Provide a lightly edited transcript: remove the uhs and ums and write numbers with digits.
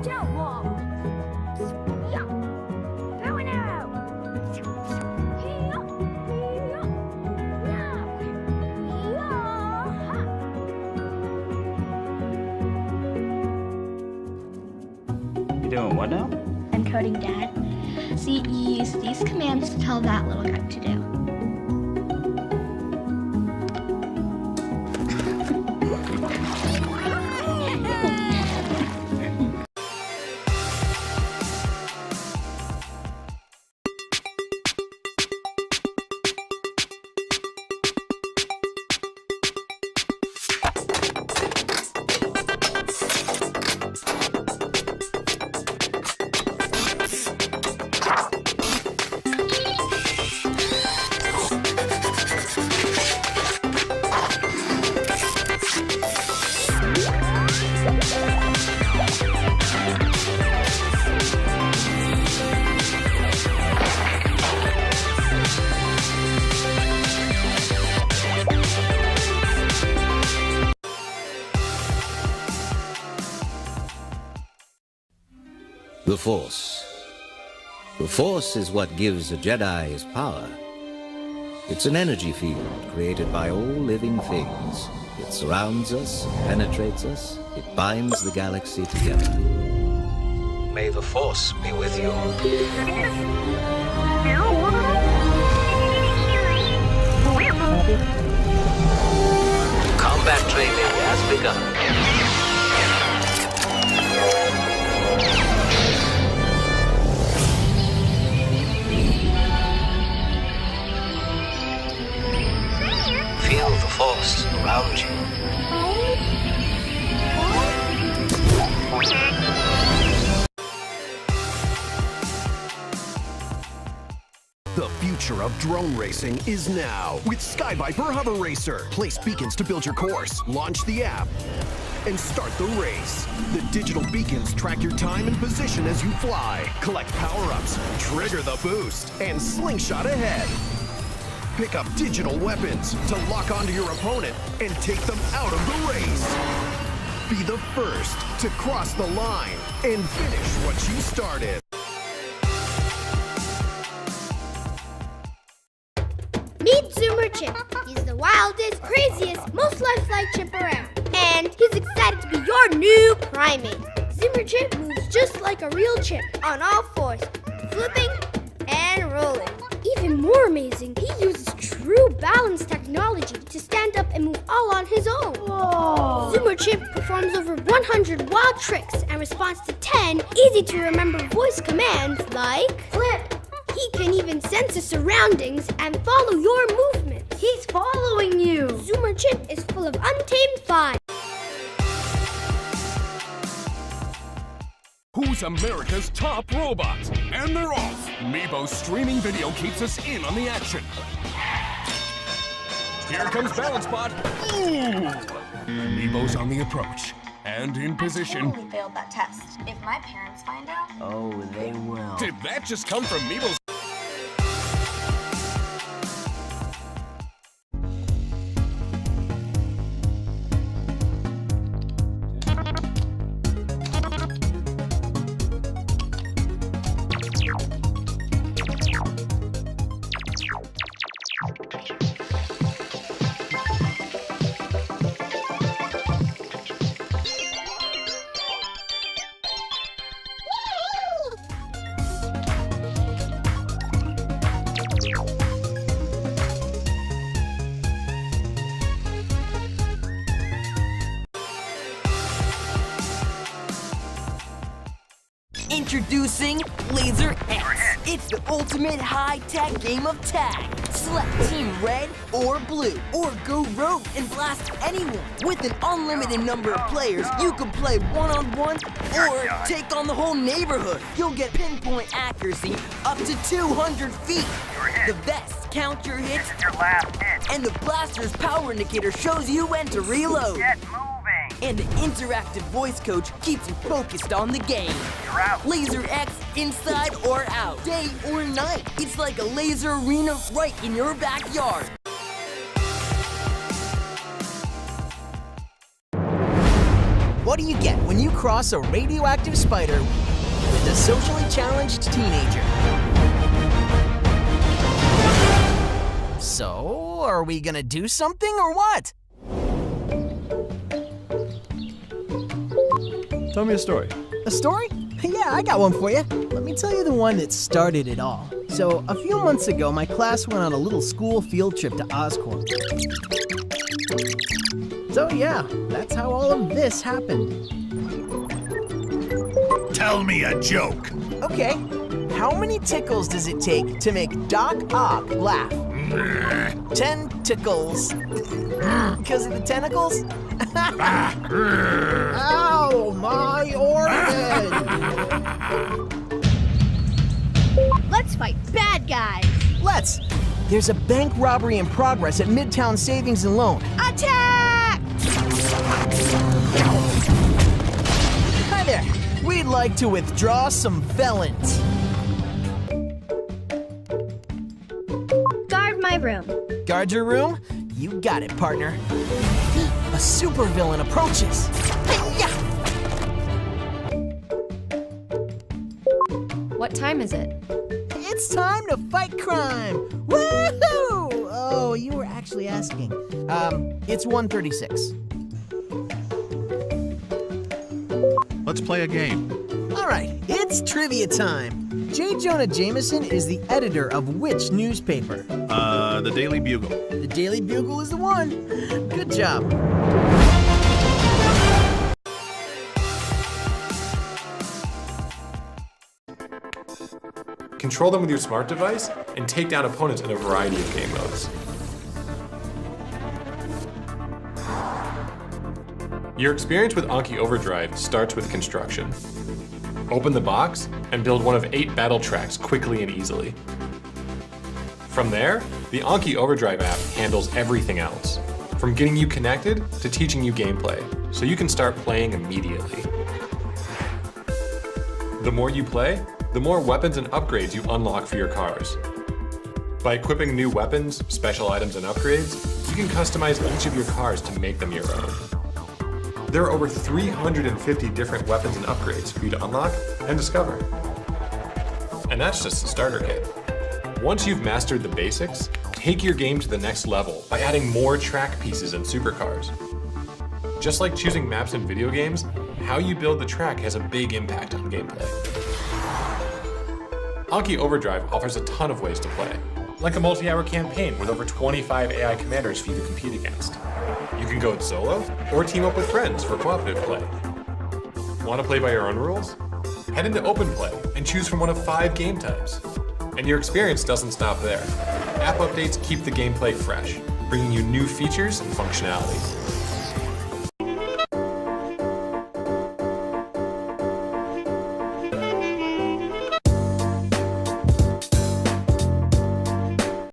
Watch out, Wall! Yeah! Bow and arrow! You doing what now? Encoding, Dad. See, you use these commands to tell that little guy to do. The Force. The Force is what gives a Jedi his power. It's an energy field created by all living things. It surrounds us, penetrates us, it binds the galaxy together. May the Force be with you. Combat training has begun. Feel the Force around you. The future of drone racing is now with Skyviper Hover Racer. Place beacons to build your course, launch the app, and start the race. The digital beacons track your time and position as you fly, collect power-ups, trigger the boost, and slingshot ahead. Pick up digital weapons to lock onto your opponent and take them out of the race. Be the first to cross the line and finish what you started. Meet Chimp. He's the wildest, craziest, most lifelike chimp around. And he's excited to be your new primate. Chimp moves just like a real chimp on all fours, flipping and rolling. Even more amazing, he uses true balance technology to stand up and move all on his own. Whoa! Chimp performs over 100 wild tricks and responds to 10 easy-to-remember voice commands like flip. He can even sense his surroundings and follow your movements. He's following you. Chimp is full of untamed fun. Who's America's top robot? And they're off! Mebo's streaming video keeps us in on the action. Here comes Balance Bot. Ooh! Mebo's on the approach. And in position. I totally failed that test. If my parents find out... Oh, they will. Did that just come from Mebo's? Introducing Laser X. It's the ultimate high-tech game of tag. Select Team Red or Blue, or go rogue and blast anyone. With an unlimited number of players, you can play one-on-one or take on the whole neighborhood. You'll get pinpoint accuracy up to 200 feet. The vests count your hits, and the blaster's power indicator shows you when to reload. Get moving! And the interactive voice coach keeps you focused on the game. You're out. Laser X, inside or out, day or night. It's like a laser arena right in your backyard. what do you get when you cross a radioactive spider with a socially challenged teenager? So, are we gonna do something or what? Tell me a story. A story? Yeah, I got one for you. Let me tell you the one that started it all. So, a few months ago, my class went on a little school field trip to Oscorp. So yeah, that's how all of this happened. Tell me a joke. Okay, how many tickles does it take to make Doc Ock laugh? 10 tickles. Because of the tentacles? Ow, my organ! Let's fight bad guys. Let's! There's a bank robbery in progress at Midtown Savings and Loan. Attack! Hi there. We'd like to withdraw some felons. Guard my room. Guard your room? You got it, partner. A supervillain approaches. Hey-ya! What time is it? It's time to fight crime! Woohoo! Oh, you were actually asking. It's 1:36. Let's play a game. All right, it's trivia time. J. Jonah Jameson is the editor of which newspaper? The Daily Bugle. The Daily Bugle is the one. Good job. Control them with your smart device, and take down opponents in a variety of game modes. Your experience with Anki OVERDRIVE starts with construction. Open the box and build one of 8 battle tracks quickly and easily. From there, the Anki OVERDRIVE app handles everything else, from getting you connected to teaching you gameplay, so you can start playing immediately. The more you play, the more weapons and upgrades you unlock for your cars. By equipping new weapons, special items, and upgrades, you can customize each of your cars to make them your own. There are over 350 different weapons and upgrades for you to unlock and discover. And that's just the starter kit. Once you've mastered the basics, take your game to the next level by adding more track pieces and supercars. Just like choosing maps in video games, how you build the track has a big impact on gameplay. Anki OVERDRIVE offers a ton of ways to play, like a multi-hour campaign with over 25 AI commanders for you to compete against. You can go it solo, or team up with friends for cooperative play. Want to play by your own rules? Head into Open Play and choose from one of 5 game types. And your experience doesn't stop there. App updates keep the gameplay fresh, bringing you new features and functionality.